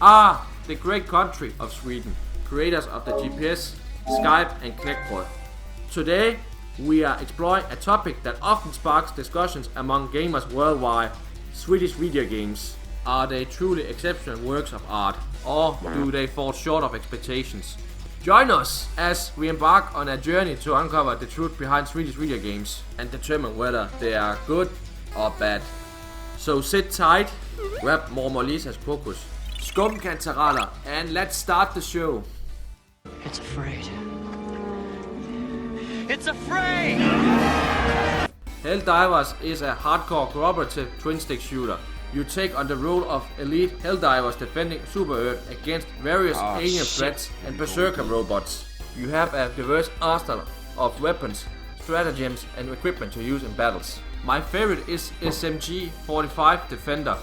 the great country of Sweden, creators of the GPS, Skype and Clickboard. Today we are exploring a topic that often sparks discussions among gamers worldwide: Swedish video games. Are they truly exceptional works of art, or do they fall short of expectations? Join us as we embark on a journey to uncover the truth behind Swedish video games and determine whether they are good or bad. So sit tight, grab Mormolisa's Krokus, skumkantareller, and let's start the show. It's afraid. It's afraid! Helldivers is a hardcore cooperative twin-stick shooter. You take on the role of elite Helldivers defending Super Earth against various alien threats and berserker robots. You have a diverse arsenal of weapons, stratagems and equipment to use in battles. My favorite is SMG-45 Defender.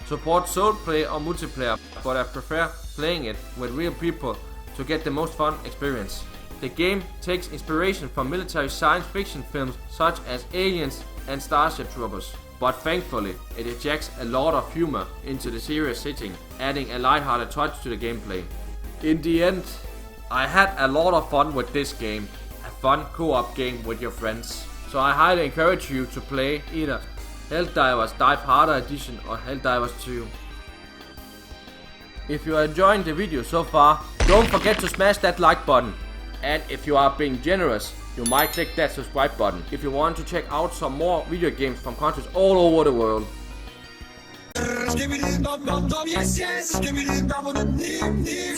Support solo play or multiplayer, but I prefer playing it with real people to get the most fun experience. The game takes inspiration from military science fiction films such as Aliens and Starship Troopers, but thankfully it injects a lot of humor into the serious setting, adding a lighthearted touch to the gameplay. In the end, I had a lot of fun with this game, a fun co-op game with your friends. So I highly encourage you to play either Helldivers Dive Harder Edition or Helldivers 2. If you are enjoying the video so far, don't forget to smash that like button. And if you are being generous, you might click that subscribe button if you want to check out some more video games from countries all over the world.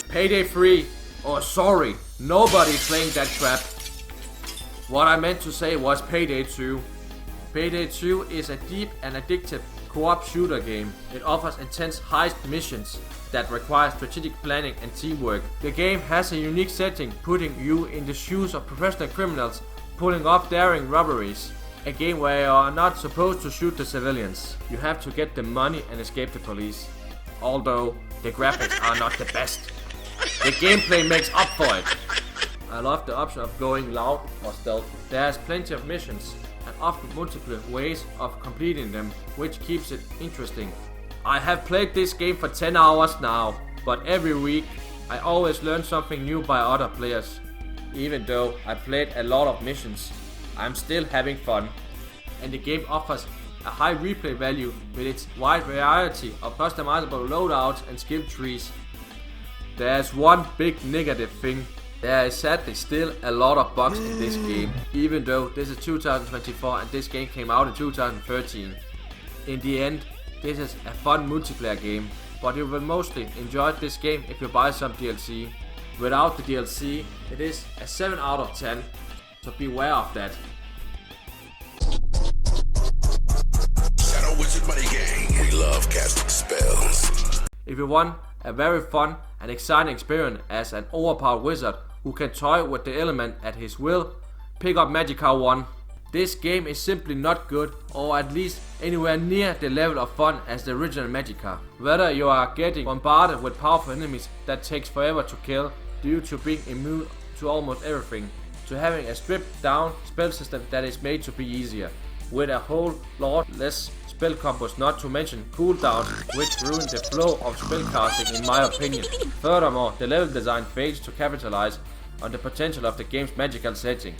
Payday 3. Oh sorry, nobody's playing that crap. What I meant to say was Payday 2. Payday 2 is a deep and addictive co-op shooter game. It offers intense heist missions that require strategic planning and teamwork. The game has a unique setting, putting you in the shoes of professional criminals pulling off daring robberies. A game where you are not supposed to shoot the civilians. You have to get the money and escape the police. Although the graphics are not the best, the gameplay makes up for it. I love the option of going loud or stealth. There's plenty of missions and often multiple ways of completing them, which keeps it interesting. I have played this game for 10 hours now, but every week I always learn something new by other players. Even though I played a lot of missions, I'm still having fun. And the game offers a high replay value with its wide variety of customizable loadouts and skill trees. There's one big negative thing. There is sadly still a lot of bugs in this game, even though this is 2024 and this game came out in 2013. In the end, this is a fun multiplayer game, but you will mostly enjoy this game if you buy some DLC. Without the DLC, it is a 7 out of 10, so beware of that. Shadow Wizard Money Gang, we love casting spells. If you want a very fun and exciting experience as an overpowered wizard who can toy with the element at his will, pick up Magicka 1. This game is simply not good, or at least anywhere near the level of fun as the original Magicka. Whether you are getting bombarded with powerful enemies that takes forever to kill due to being immune to almost everything, to having a stripped down spell system that is made to be easier, with a whole lot less spell combos, not to mention cooldowns, which ruin the flow of spellcasting in my opinion. Furthermore, the level design fails to capitalize on the potential of the game's magical setting.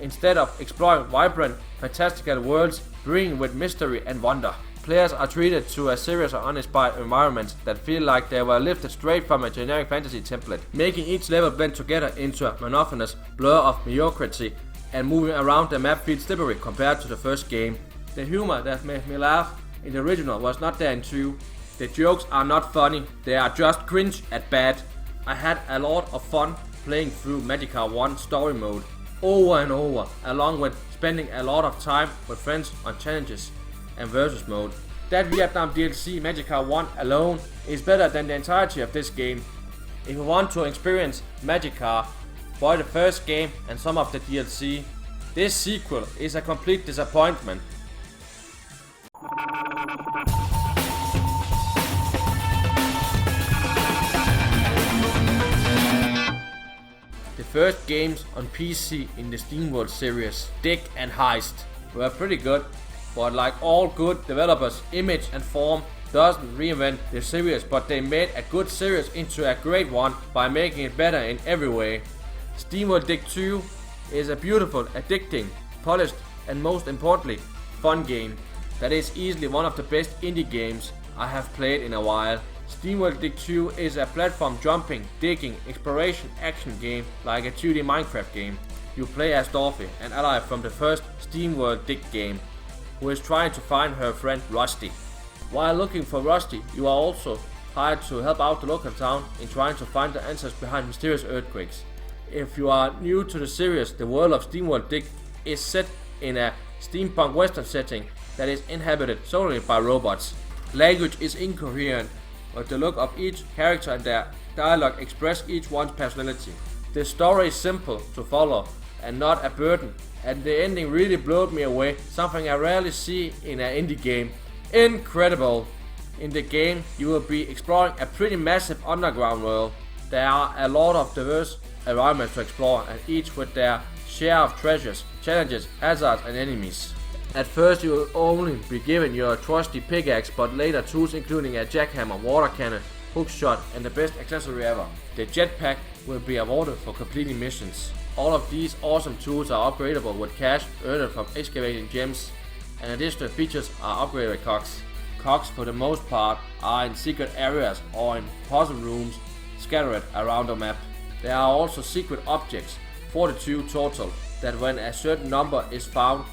Instead of exploring vibrant, fantastical worlds brimming with mystery and wonder, players are treated to a series of uninspired environments that feel like they were lifted straight from a generic fantasy template, making each level blend together into a monotonous blur of mediocrity, and moving around the map feels slippery compared to the first game. The humor that made me laugh in the original was not there in 2. The jokes are not funny, they are just cringe at bad. I had a lot of fun playing through Magicka 1 story mode over and over, along with spending a lot of time with friends on challenges and versus mode. That Vietnam DLC Magicka 1 alone is better than the entirety of this game. If you want to experience Magicka, buy the first game and some of the DLC. This sequel is a complete disappointment. The first games on PC in the SteamWorld series, Dig and Heist, were pretty good, but like all good developers, image and form doesn't reinvent the series, but they made a good series into a great one by making it better in every way. SteamWorld Dig 2 is a beautiful, addicting, polished, and most importantly, fun game that is easily one of the best indie games I have played in a while. SteamWorld Dig 2 is a platform jumping, digging, exploration action game like a 2D Minecraft game. You play as Dorothy, an ally from the first SteamWorld Dig game, who is trying to find her friend Rusty. While looking for Rusty, you are also hired to help out the local town in trying to find the answers behind mysterious earthquakes. If you are new to the series, the world of SteamWorld Dig is set in a steampunk western setting that is inhabited solely by robots. Language is incoherent, but the look of each character and their dialogue express each one's personality. The story is simple to follow and not a burden, and the ending really blew me away, something I rarely see in an indie game. Incredible! In the game, you will be exploring a pretty massive underground world. There are a lot of diverse environments to explore, and each with their share of treasures, challenges, hazards, and enemies. At first you will only be given your trusty pickaxe, but later tools including a jackhammer, water cannon, hookshot, and the best accessory ever, the jetpack, will be awarded for completing missions. All of these awesome tools are upgradable with cash earned from excavating gems, and additional features are upgraded with cogs. Cogs for the most part are in secret areas or in puzzle rooms scattered around the map. There are also secret objects, 42 total, that when a certain number is found,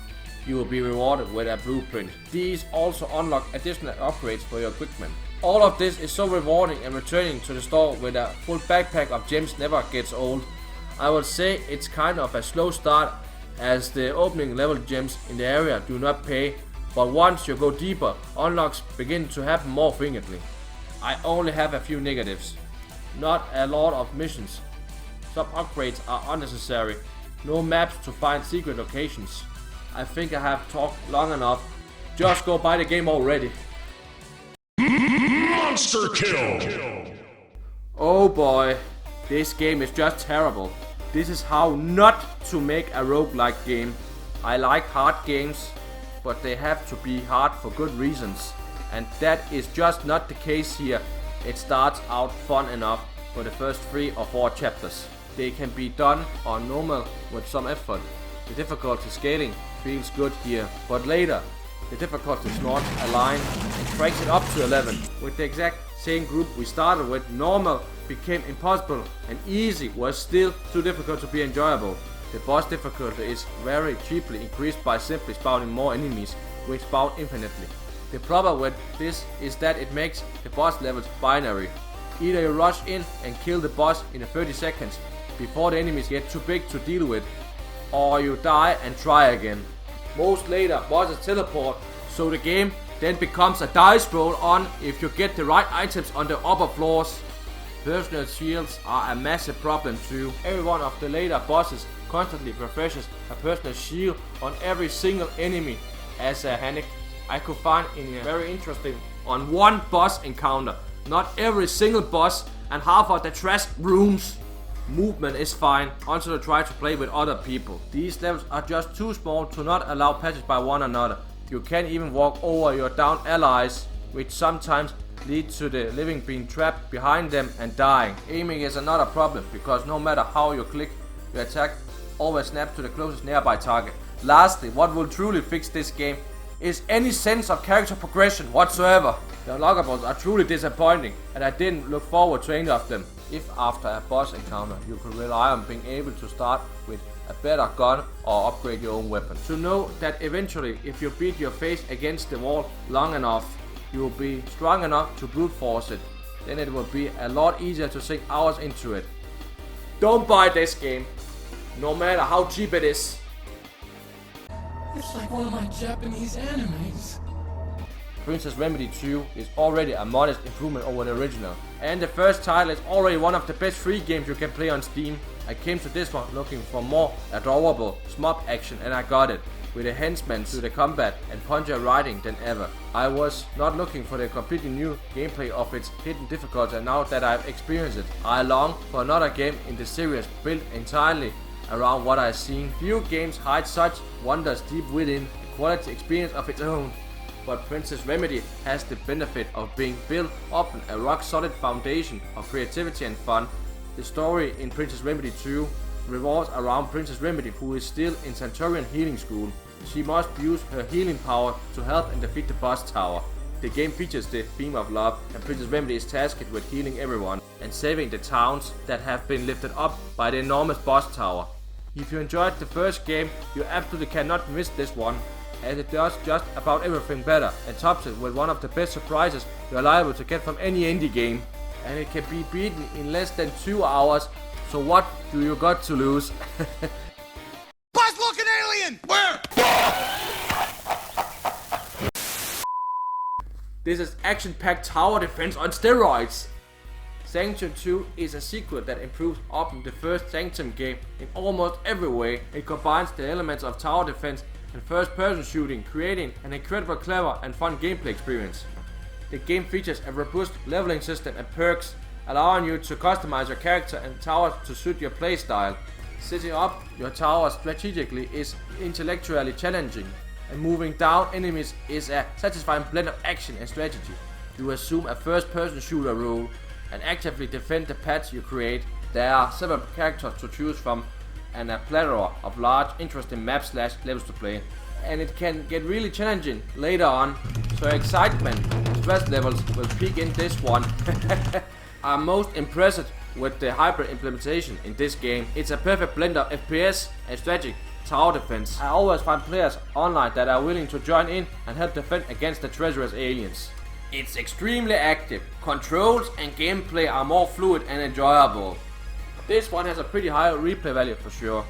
you will be rewarded with a blueprint. These also unlock additional upgrades for your equipment. All of this is so rewarding, and returning to the store with a full backpack of gems never gets old. I would say it's kind of a slow start, as the opening level gems in the area do not pay, but once you go deeper, unlocks begin to happen more frequently. I only have a few negatives. Not a lot of missions. Some upgrades are unnecessary. No maps to find secret locations. I think I have talked long enough. Just go buy the game already. Monster kill! Oh boy, this game is just terrible. This is how not to make a roguelike game. I like hard games, but they have to be hard for good reasons. And that is just not the case here. It starts out fun enough for the first 3 or 4 chapters. They can be done on normal with some effort. The difficulty scaling feels good here, but later the difficulty not align and cranks it up to 11. With the exact same group we started with, normal became impossible and easy was still too difficult to be enjoyable. The boss difficulty is very cheaply increased by simply spawning more enemies, which spawn infinitely. The problem with this is that it makes the boss levels binary. Either you rush in and kill the boss in 30 seconds before the enemies get too big to deal with, or you die and try again. Most later bosses teleport, so the game then becomes a dice roll on if you get the right items on the upper floors. Personal shields are a massive problem too. Every one of the later bosses constantly refreshes a personal shield on every single enemy as a mechanic I could find in a very interesting on one boss encounter. Not every single boss and half of the trash rooms. Movement is fine until you try to play with other people. These levels are just too small to not allow passage by one another. You can't even walk over your downed allies, which sometimes leads to the living being trapped behind them and dying. Aiming is another problem, because no matter how you click, your attack always snaps to the closest nearby target. Lastly, what will truly fix this game is any sense of character progression whatsoever. The unlockables are truly disappointing, and I didn't look forward to any of them. If after a boss encounter you could rely on being able to start with a better gun or upgrade your own weapon. To know that eventually, if you beat your face against the wall long enough, you will be strong enough to brute force it. Then it will be a lot easier to sink hours into it. Don't buy this game, no matter how cheap it is. It's like one of my Japanese animes. Princess Remedy 2 is already a modest improvement over the original, and the first title is already one of the best free games you can play on Steam. I came to this one looking for more adorable shmup action, and I got it, with enhancements to the combat and puncher riding than ever. I was not looking for the completely new gameplay of its hidden difficulty, and now that I've experienced it, I long for another game in the series built entirely around what I've seen. Few games hide such wonders deep within a quality experience of its own. but Princess Remedy has the benefit of being built up on a rock solid foundation of creativity and fun. The story in Princess Remedy 2 revolves around Princess Remedy, who is still in Centaurian healing school. She must use her healing power to help and defeat the boss tower. The game features the theme of love, and Princess Remedy is tasked with healing everyone and saving the towns that have been lifted up by the enormous boss tower. If you enjoyed the first game, you absolutely cannot miss this one, as it does just about everything better and tops it with one of the best surprises you are liable to get from any indie game. And it can be beaten in less than 2 hours, so what do you got to lose? Boss looking alien! Where? This is action-packed tower defense on steroids. Sanctum II is a sequel that improves upon the first Sanctum game in almost every way. It combines the elements of tower defense and first-person shooting, creating an incredibly clever and fun gameplay experience. The game features a robust leveling system and perks, allowing you to customize your character and towers to suit your playstyle. Setting up your towers strategically is intellectually challenging, and moving down enemies is a satisfying blend of action and strategy. You assume a first-person shooter role and actively defend the paths you create. There are several characters to choose from and a plethora of large, interesting maps/levels to play. And it can get really challenging later on, so excitement and stress levels will peak in this one. I'm most impressed with the hybrid implementation in this game. It's a perfect blend of FPS and strategic tower defense. I always find players online that are willing to join in and help defend against the treacherous aliens. It's extremely active. Controls and gameplay are more fluid and enjoyable. This one has a pretty high replay value for sure.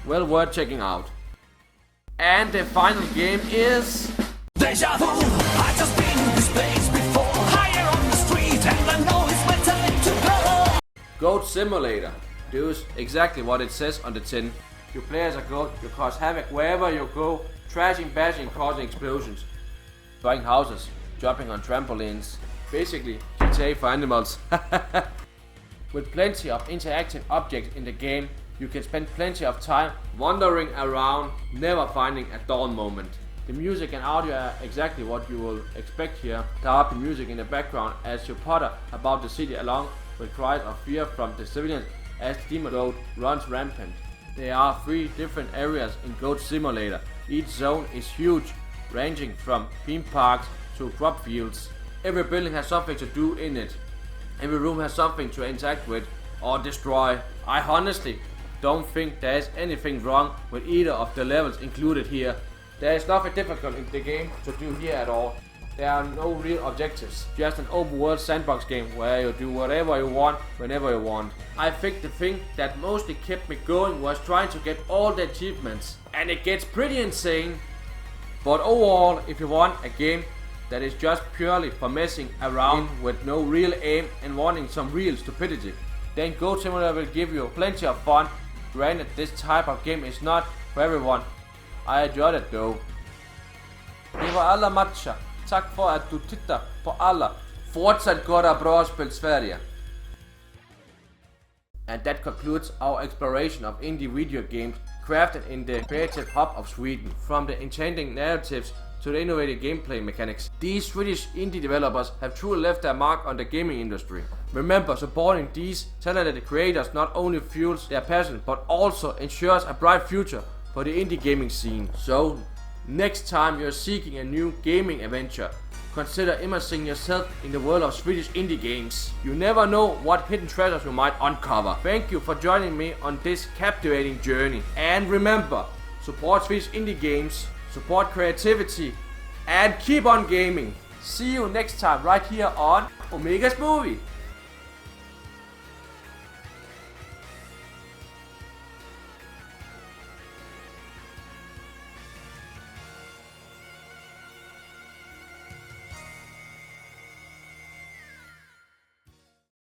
Well worth checking out. And the final game is... Deja vu, I just been in this place before. Higher on the street and I know it's my time to go. Goat Simulator. Does exactly what it says on the tin. You play as a goat, you cause havoc wherever you go, trashing, bashing, causing explosions, buying houses, jumping on trampolines. Basically, GTA for animals. With plenty of interactive objects in the game, you can spend plenty of time wandering around, never finding a dull moment. The music and audio are exactly what you will expect here. There are the music in the background as you potter about the city along with cries of fear from the civilians as the demon goat runs rampant. There are 3 different areas in Goat Simulator. Each zone is huge, ranging from theme parks to crop fields. Every building has something to do in it. Every room has something to interact with or destroy. I honestly don't think there is anything wrong with either of the levels included here. There is nothing difficult in the game to do here at all. There are no real objectives, just an open world sandbox game where you do whatever you want, whenever you want. I think the thing that mostly kept me going was trying to get all the achievements, and it gets pretty insane. But overall, if you want a game that is just purely for messing around with no real aim and wanting some real stupidity, then Goat Simulator will give you plenty of fun. Granted, this type of game is not for everyone. I enjoyed it though. Det var alla matcher. Tack för att du tittar på alla. Fortsätt göra bra spel Sverige. And that concludes our exploration of indie video games crafted in the creative hub of Sweden. From the enchanting narratives to the innovative gameplay mechanics, these Swedish indie developers have truly left their mark on the gaming industry. Remember, supporting these talented creators not only fuels their passion but also ensures a bright future for the indie gaming scene. So, next time you're seeking a new gaming adventure, consider immersing yourself in the world of Swedish indie games. You never know what hidden treasures you might uncover. Thank you for joining me on this captivating journey. And remember, support Swedish indie games, support creativity, and keep on gaming. See you next time right here on OmegasMovie.